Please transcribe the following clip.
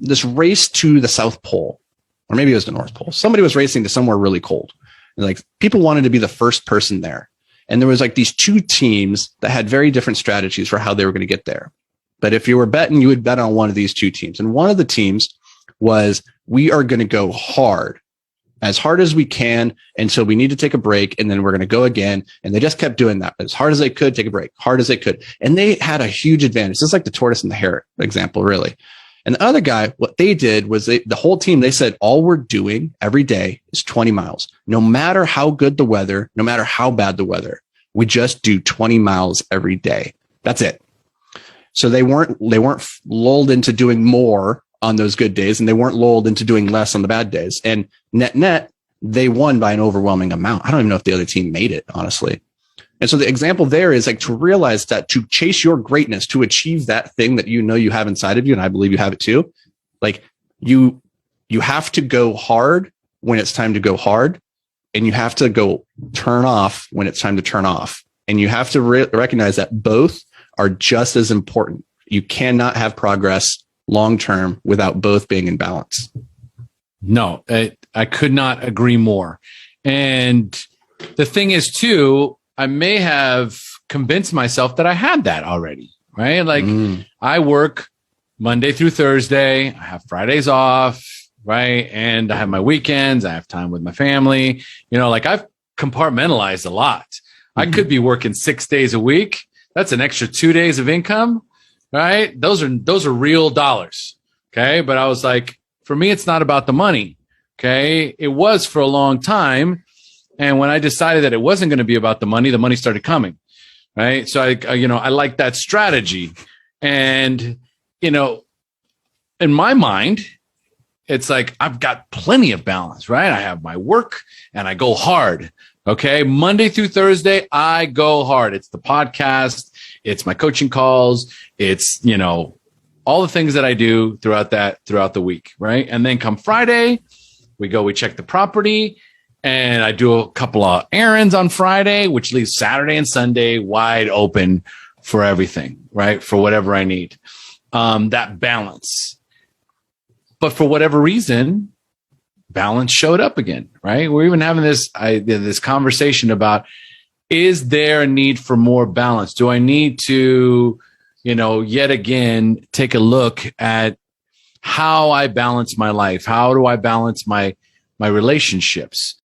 this race to the South Pole, or maybe it was the North Pole. Somebody was racing to somewhere really cold. And like people wanted to be the first person there. And there was like these two teams that had very different strategies for how they were going to get there. But if you were betting, you would bet on one of these two teams. And one of the teams was, we are going to go as hard as we can until we need to take a break. And then we're going to go again. And they just kept doing that as hard as they could, take a break, hard as they could. And they had a huge advantage. This is like the tortoise and the hare example, really. And the other guy, what they did was the whole team, they said, all we're doing every day is 20 miles. No matter how good the weather, no matter how bad the weather, we just do 20 miles every day. That's it. So they weren't lulled into doing more on those good days, and they weren't lulled into doing less on the bad days. And net, they won by an overwhelming amount. I don't even know if the other team made it, honestly. And so the example there is like to realize that to chase your greatness, to achieve that thing that you know you have inside of you, and I believe you have it too, like you have to go hard when it's time to go hard, and you have to go turn off when it's time to turn off. And you have to recognize that both are just as important. You cannot have progress long-term without both being in balance. No, I could not agree more. And the thing is too, I may have convinced myself that I had that already, right? Like I work Monday through Thursday. I have Fridays off, right? And I have my weekends. I have time with my family. Like I've compartmentalized a lot. I could be working 6 days a week. That's an extra 2 days of income, right? Those are real dollars. Okay. But I was like, for me, it's not about the money. Okay. It was for a long time. And when I decided that it wasn't going to be about the money started coming. Right. So I like that strategy. And, in my mind, it's like, I've got plenty of balance, right? I have my work and I go hard. Okay. Monday through Thursday, I go hard. It's the podcast. It's my coaching calls. It's, all the things that I do throughout the week. Right. And then come Friday, we check the property, and I do a couple of errands on Friday, which leaves Saturday and Sunday wide open for everything, right? For whatever I need. That balance. But for whatever reason, balance showed up again, right? We're even having this conversation about, is there a need for more balance? Do I need to, yet again, take a look at how I balance my life? How do I balance my relationships?